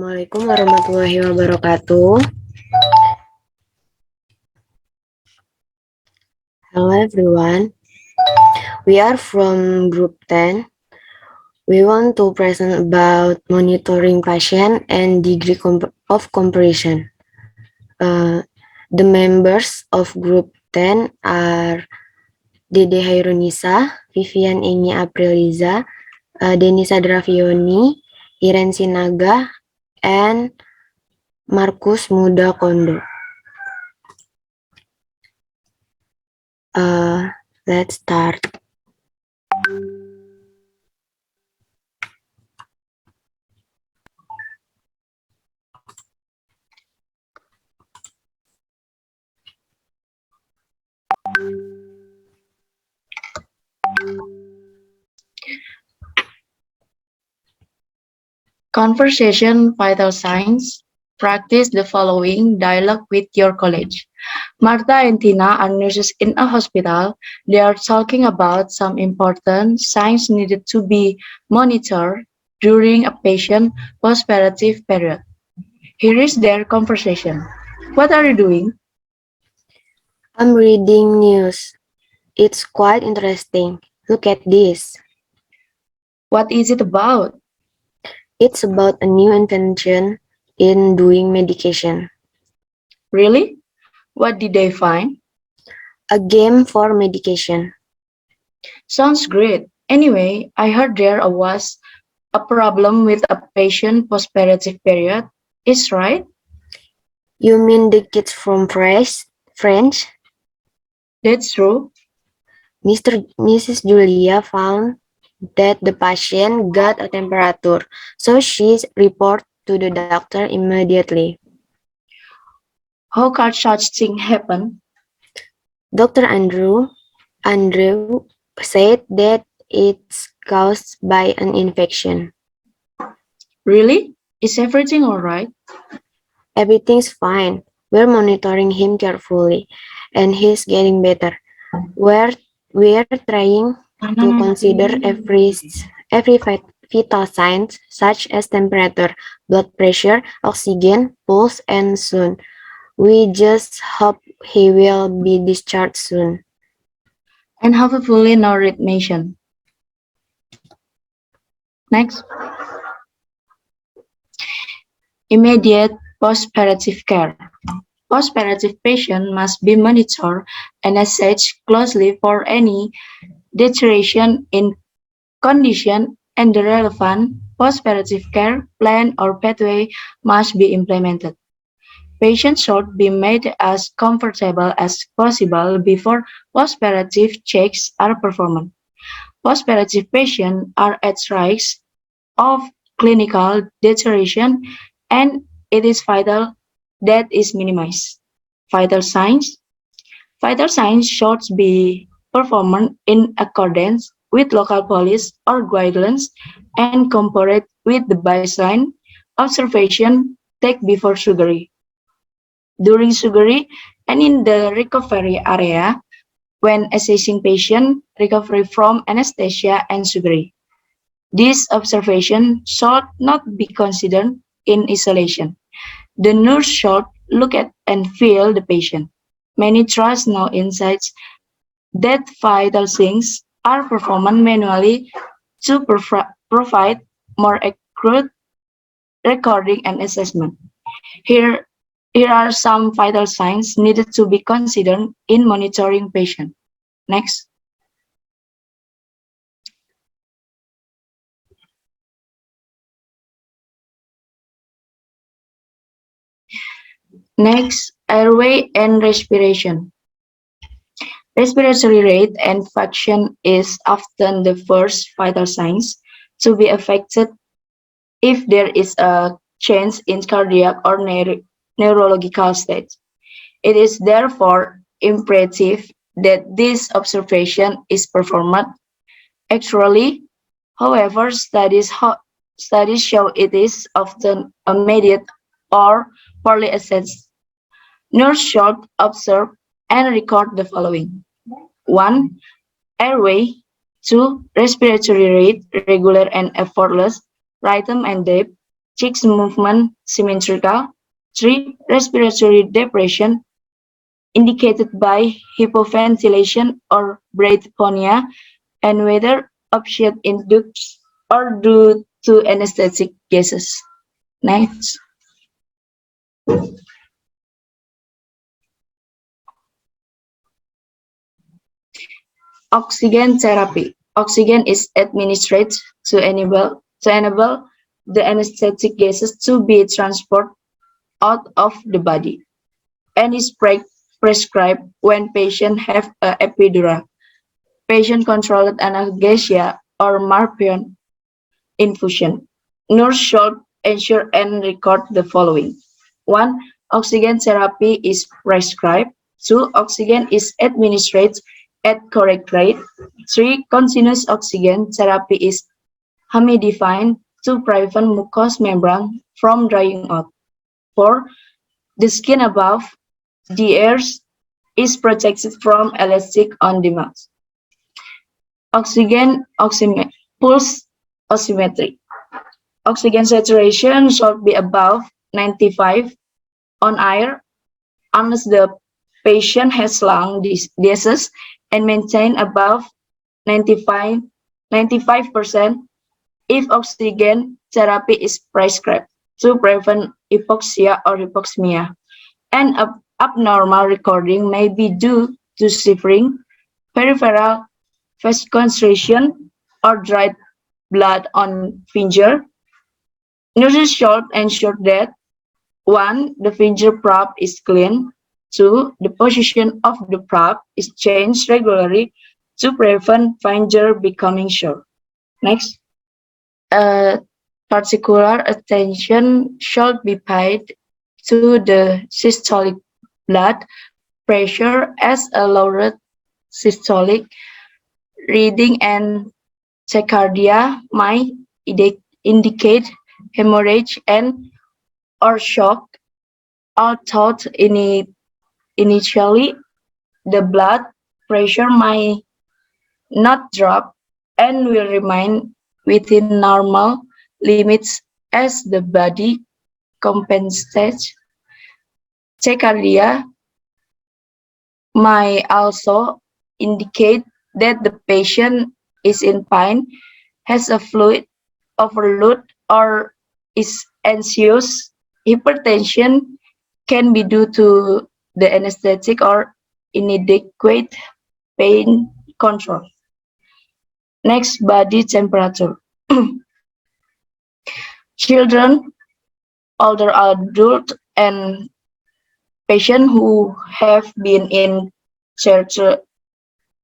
Assalamualaikum warahmatullahi wabarakatuh. Hello everyone. We are from group 10. We want to present about monitoring patient and degree of comparison. The members of group 10 are Dede Hairunisa, Vivian Eni Apriliza, Denisa Dravioni, Iren Sinaga, and Markus Muda Kondo. Let's start. Conversation Vital Signs. Practice the following dialogue with your colleague. Martha and Tina are nurses in a hospital. They are talking about some important signs needed to be monitored during a patient postoperative period. Here is their conversation. What are you doing? I'm reading news. It's quite interesting. Look at this. What is it about? It's about a new invention in doing medication. Really? What did they find? A game for medication. Sounds great. Anyway, I heard there was a problem with a patient postoperative period. Is right? You mean the kids from French? That's true. Mrs. Julia found that the patient got a temperature, so she reported to the doctor immediately. How can such thing happen? Dr. Andrew said that it's caused by an infection. Really? Is everything alright? Everything's fine. We're monitoring him carefully, and he's getting better. We're trying to consider every vital signs such as temperature, blood pressure, oxygen, pulse, and soon. We just hope he will be discharged soon. And have a fully no readmission. Next. Immediate postoperative care. Postoperative patient must be monitored and assessed closely for any deterioration in condition, and the relevant postoperative care plan or pathway must be implemented. Patients should be made as comfortable as possible before postoperative checks are performed. Postoperative patients are at risk of clinical deterioration, and it is vital that is minimized. Vital signs. Vital signs should be performed in accordance with local policy or guidelines and compared with the baseline observation take before surgery, during surgery, and in the recovery area when assessing patient recovery from anesthesia and surgery. This observation should not be considered in isolation. The nurse should look at and feel the patient. Many trusts now insights that vital things are performed manually to provide more accurate recording and assessment. Here, here are some vital signs needed to be considered in monitoring patient. Next. Next, airway and respiration. Respiratory rate and function is often the first vital signs to be affected if there is a change in cardiac or neurological state. It is therefore imperative that this observation is performed accurately. However, studies show it is often immediate or poorly assessed. Nurse should observe and record the following: 1. Airway. 2. Respiratory rate, regular and effortless, rhythm and depth. 6. Movement symmetrical. 3. Respiratory depression indicated by hypoventilation or bradypnea, and whether oxygen induced or due to anesthetic gases. Next. Oxygen therapy. Oxygen is administered to enable the anesthetic gases to be transported out of the body, and is prescribed when patients have a epidural, patient-controlled analgesia, or morphine infusion. Nurse should ensure and record the following: 1. Oxygen therapy is prescribed. 2. Oxygen is administered at correct rate. 3. Continuous oxygen therapy is humidified to prevent mucous membrane from drying out. 4. The skin above the ears is protected from elastic on demand. Pulse oximetry. Oxygen saturation should be above 95 on air unless the patient has lung disease, and maintain above 95% if oxygen therapy is prescribed to prevent hypoxia or hypoxemia. And abnormal recording may be due to shivering, peripheral vasoconstriction, or dried blood on finger. Nurses should ensure that 1. The finger probe is clean. 2. The position of the probe is changed regularly to prevent finger becoming sore. Next. Particular attention should be paid to the systolic blood pressure, as a lowered systolic reading and tachycardia might indicate hemorrhage and or shock. Although initially the blood pressure might not drop and will remain within normal limits as the body compensates. Tachycardia might also indicate that the patient is in pain, has a fluid overload, or is anxious. Hypertension can be due to the anesthetic or inadequate pain control. Next, body temperature. Children, older adults, and patients who have been in church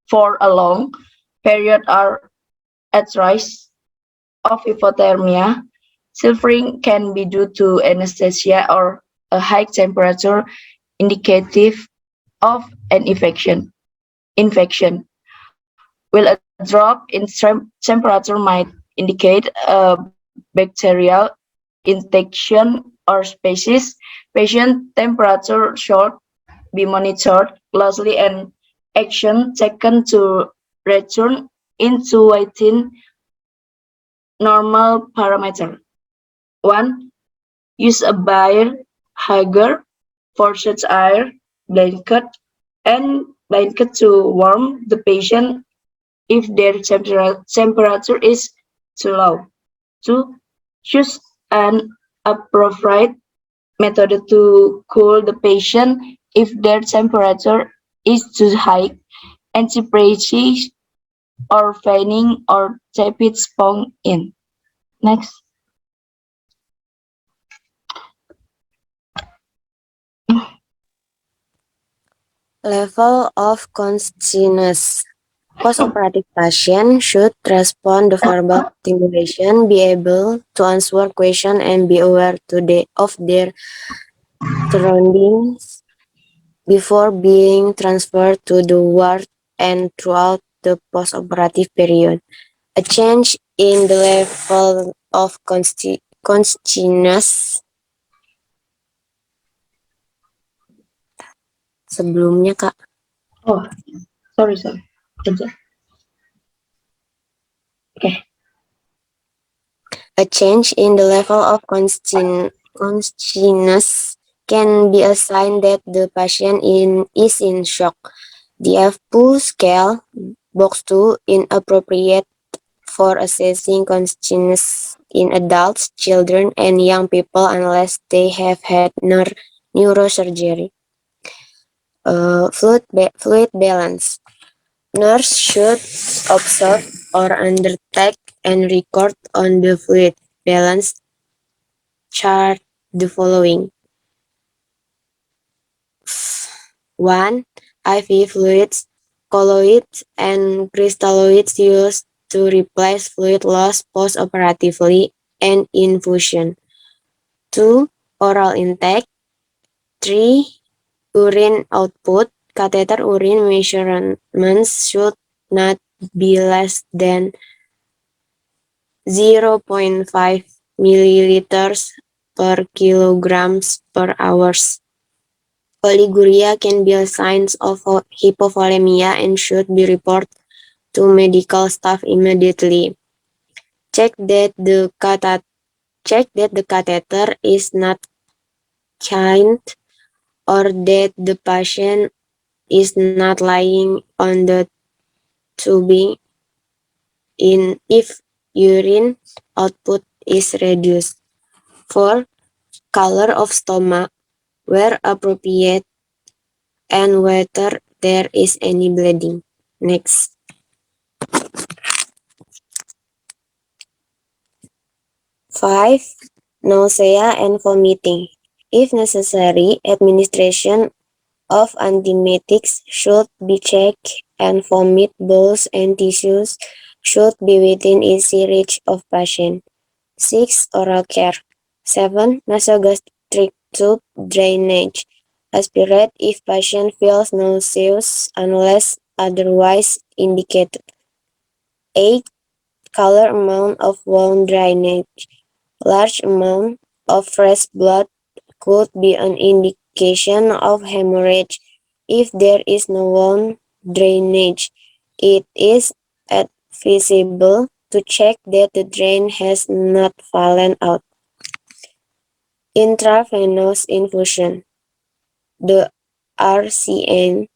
for a long period are at risk of hypothermia. Suffering can be due to anesthesia or a high temperature indicative of an infection, while a drop in temperature might indicate a bacterial infection or species. Patient temperature should be monitored closely and action taken to return into within normal parameter. 1. Use a bare hanger, forced air, blanket to warm the patient if their temperature is too low. 2. Choose an appropriate method to cool the patient if their temperature is too high. Antipressy or fanning or tepid sponge in. Next. Level of consciousness. Post-operative patient should respond to verbal stimulation, be able to answer questions, and be aware of their surroundings before being transferred to the ward and throughout the post-operative period. A change in the level of consciousness sebelumnya, Kak. Oh, sorry. Okay. A change in the level of consciousness can be a sign that the patient is in shock. The F2 scale, box 2, inappropriate for assessing consciousness in adults, children, and young people unless they have had neurosurgery. Fluid balance. Nurse should observe or undertake and record on the fluid balance chart the following. 1. IV fluids, colloids, and crystalloids used to replace fluid loss post-operatively and infusion. 2. Oral intake. 3. Urine output. Catheter urine measurements should not be less than 0.5 milliliters per kilograms per hour. Oliguria can be a sign of hypovolemia and should be reported to medical staff immediately. Check that the catheter is not kinked or that the patient is not lying on the tubing if urine output is reduced. 4. Color of stomach where appropriate and whether there is any bleeding. Next. 5. Nausea and vomiting. If necessary, administration of antiemetics should be checked and vomit bowls and tissues should be within easy reach of patient. 6. Oral care. 7. Nasogastric tube drainage. Aspirate if patient feels nauseous unless otherwise indicated. 8. Color amount of wound drainage. Large amount of fresh blood could be an indication of hemorrhage. If there is no wound drainage, it is advisable to check that the drain has not fallen out. Intravenous infusion. The RCN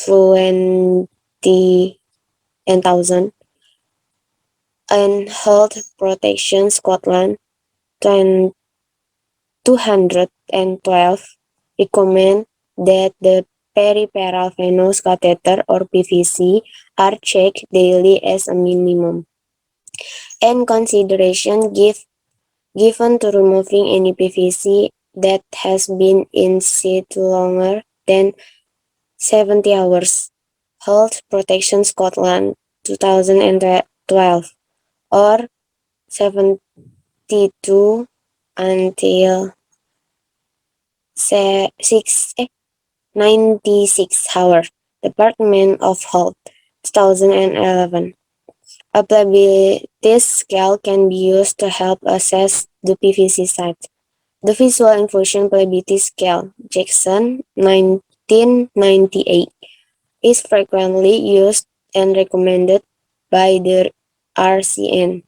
20,000 and Health Protection Scotland 212 recommend that the peripheral venous catheter or PVC are checked daily as a minimum, and consideration given to removing any PVC that has been in situ longer than 70 hours. Health Protection Scotland 2012 or 72 until 96 hours. Department of Health 2011. A plability scale can be used to help assess the PVC site. The Visual Infusion Plability Scale, Jackson 1998, is frequently used and recommended by the RCN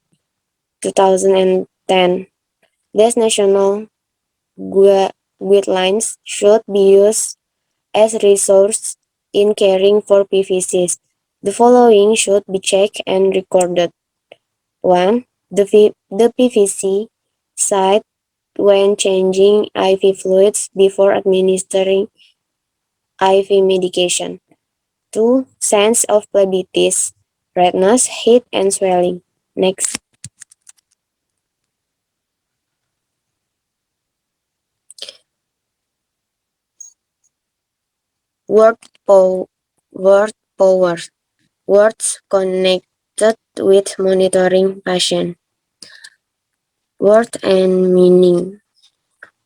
2010. These national guidelines should be used as resource in caring for PVCs. The following should be checked and recorded. 1. The PVC site when changing IV fluids before administering IV medication. 2. Signs of phlebitis, redness, heat, and swelling. Next. Word power. Words connected with monitoring patient. Word and meaning.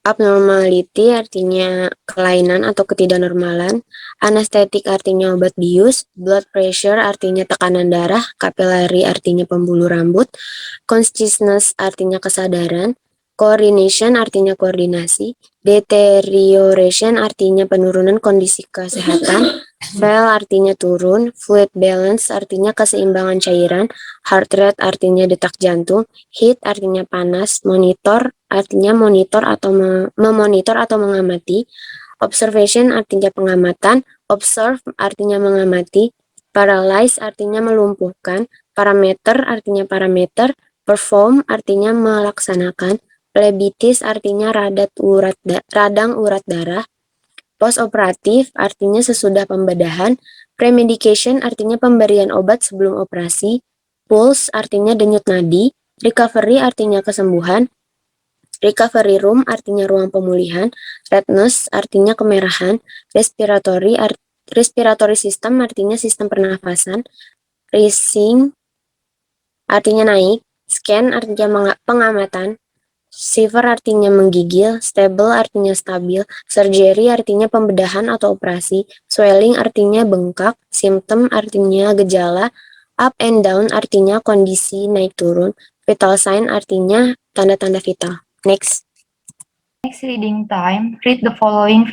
Abnormality artinya kelainan atau ketidaknormalan. Anestetik artinya obat bius. Blood pressure artinya tekanan darah. Capillary artinya pembuluh rambut. Consciousness artinya kesadaran. Coordination artinya koordinasi. Deterioration artinya penurunan kondisi kesehatan. Vel artinya turun, fluid balance artinya keseimbangan cairan, heart rate artinya detak jantung, heat artinya panas, monitor artinya monitor atau memonitor atau mengamati, observation artinya pengamatan, observe artinya mengamati, paralyze artinya melumpuhkan, parameter artinya parameter, perform artinya melaksanakan, phlebitis artinya radang urat darah, postoperatif artinya sesudah pembedahan, premedication artinya pemberian obat sebelum operasi, pulse artinya denyut nadi, recovery artinya kesembuhan, recovery room artinya ruang pemulihan, redness artinya kemerahan, respiratory system artinya sistem pernafasan, rising artinya naik, scan artinya pengamatan, Severe artinya menggigil, stable artinya stabil, surgery artinya pembedahan atau operasi, swelling artinya bengkak, symptom artinya gejala, up and down artinya kondisi naik turun, vital sign artinya tanda-tanda vital. Next. Next reading time, read the following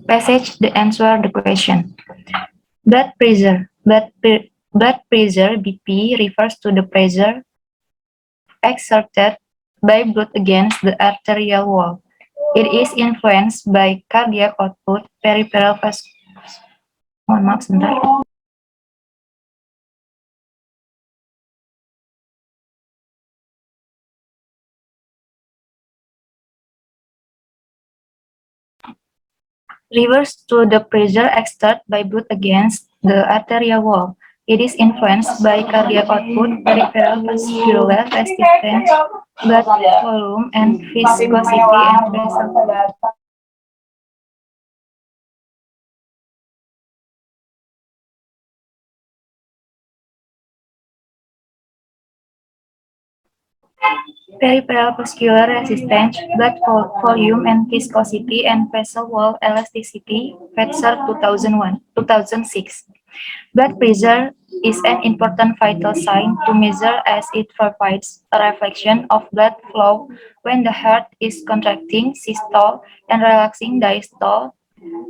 passage to answer the question. Blood pressure. Blood pressure (BP) refers to the pressure exerted by blood against the arterial wall. It is influenced by cardiac output, peripheral mohon maaf sebentar. Refers to the pressure exerted by blood against the arterial wall. It is influenced by cardiac output, peripheral vascular resistance, blood volume, and viscosity and vessel. Peripheral vascular resistance, blood volume and viscosity, and vessel wall elasticity, Fetzer 2006. Blood pressure is an important vital sign to measure as it provides a reflection of blood flow when the heart is contracting systole and relaxing diastole.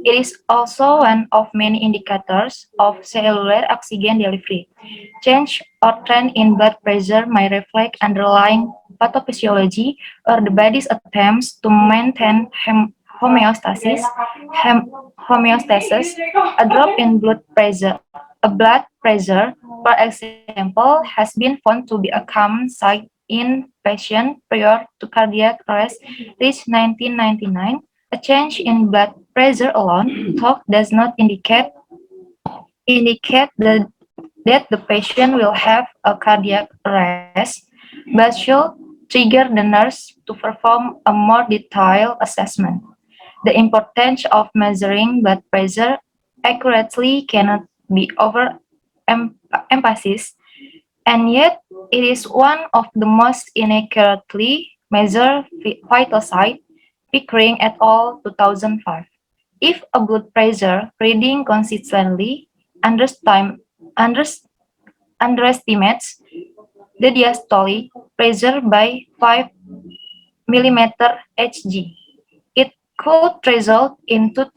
It is also one of many indicators of cellular oxygen delivery. Change or trend in blood pressure may reflect underlying pathophysiology or the body's attempts to maintain homeostasis. A drop in blood pressure, for example, has been found to be a common sight in patients prior to cardiac arrest, reached 1999. A change in blood pressure alone, though, does not indicate that the patient will have a cardiac arrest, but should trigger the nurse to perform a more detailed assessment. The importance of measuring blood pressure accurately cannot be overemphasized, and yet it is one of the most inaccurately measured vital signs, Pickering et al. 2005. If a blood pressure reading consistently underestimates the diastolic pressure by 5 millimeter Hg, it could result into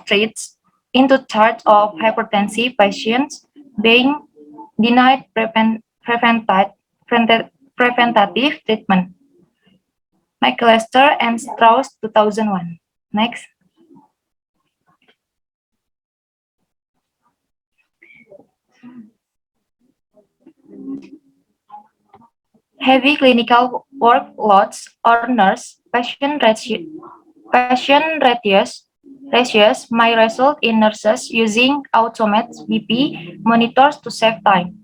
charge of hypertensive patients being denied preventative treatment. McAllister and Strauss 2001. Next. Heavy clinical workloads or ratios may result in nurses using automated BP monitors to save time.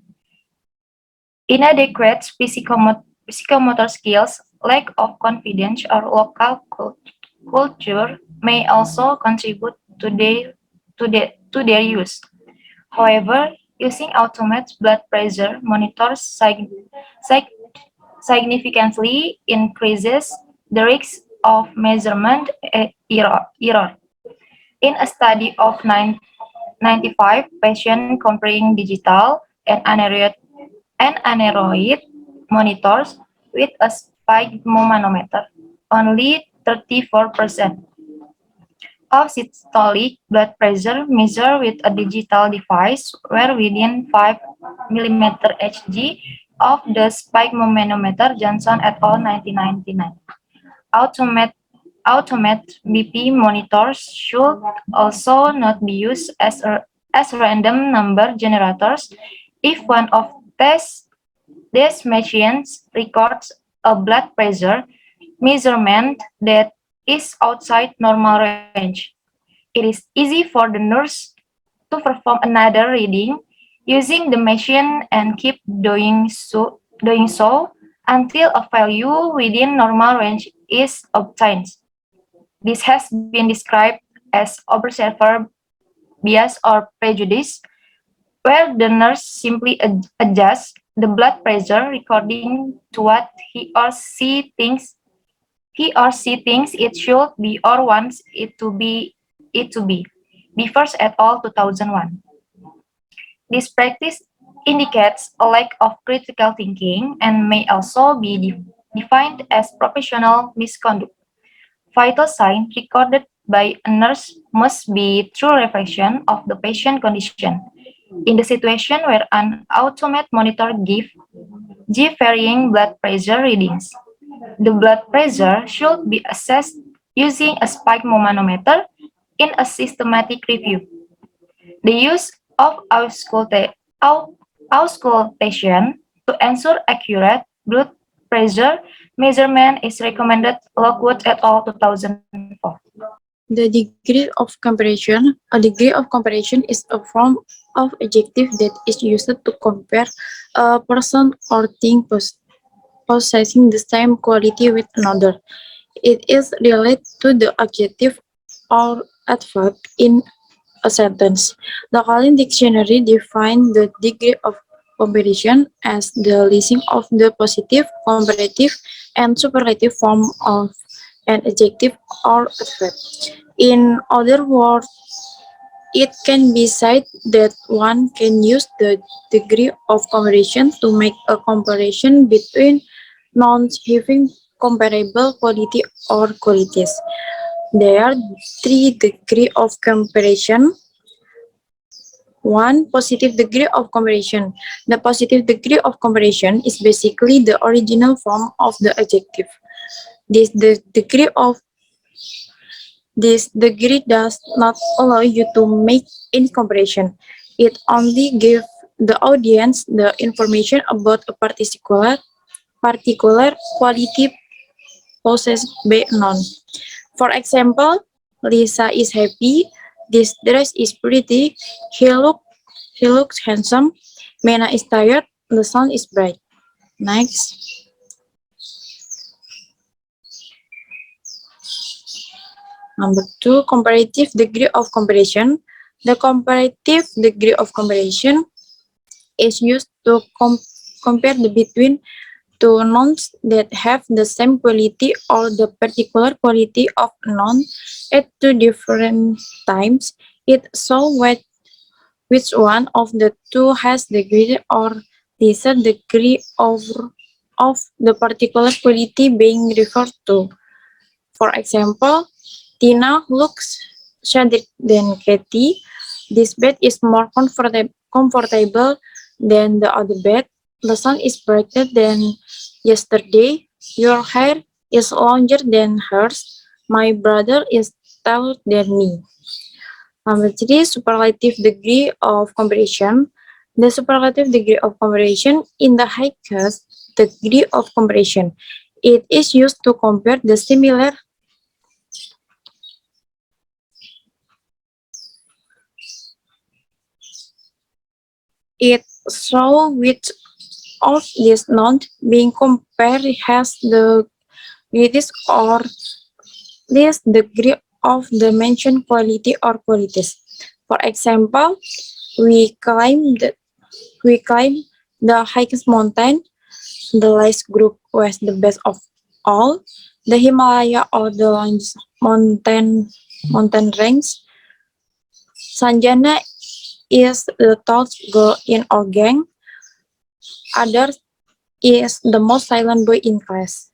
Inadequate psychomotor skills, lack of confidence, or local culture may also contribute to their use. However, using automated blood pressure monitors significantly increases the risk of measurement error. In a study of 95 patients comparing digital and aneroid monitors with a sphygmomanometer, only 34% of systolic blood pressure measured with a digital device were within 5 mm Hg of the spirometer Johnson et al. 1999. Automate BP monitors should also not be used as random number generators if one of these machines records a blood pressure measurement that is outside normal range. It is easy for the nurse to perform another reading using the machine and keep doing so until a value within normal range is obtained. This has been described as observer bias or prejudice, where the nurse simply adjusts the blood pressure according to what he or she thinks it should be or wants it to be. Beavers et al. 2001. This practice indicates a lack of critical thinking and may also be defined as professional misconduct. Vital signs recorded by a nurse must be true reflection of the patient condition. In the situation where an automated monitor gives varying blood pressure readings, the blood pressure should be assessed using a spirometer in a systematic review. The use of auscultation to ensure accurate blood pressure measurement is recommended. Lockwood et al. 2004. The degree of comparison. A degree of comparison is a form of adjective that is used to compare a person or thing possessing the same quality with another. It is related to the adjective or adverb in a sentence. The Collins Dictionary defines the degree of comparison as the listing of the positive, comparative, and superlative form of an adjective or adverb. In other words, it can be said that one can use the degree of comparison to make a comparison between nouns having comparable quality or qualities. There are three degrees of comparison. One, positive degree of comparison. The positive degree of comparison is basically the original form of the adjective. This degree does not allow you to make any comparison. It only gives the audience the information about a particular quality possessed by a noun. For example, Lisa is happy. This dress is pretty. He looks handsome. Mena is tired. The sun is bright. Next. Number 2, comparative degree of comparison. The comparative degree of comparison is used to compare between two nouns that have the same quality or the particular quality of a noun at two different times. It shows which one of the two has the greater or lesser degree of the particular quality being referred to. For example, Tina looks shaded than Katie. This bed is more comfortable than the other bed. The sun is brighter than yesterday. Your hair is longer than hers. My brother is taller than me. Number 3, superlative degree of comparison. The superlative degree of comparison in the highest degree of comparison. It is used to compare the similar It shows which of these nouns being compared has the greatest or least degree of the mentioned quality or qualities. For example, we climb the highest mountain. The last group was the best of all. The Himalaya or the longest mountain range. Sanjana is the tallest girl in our gang. Others is the most silent boy in class.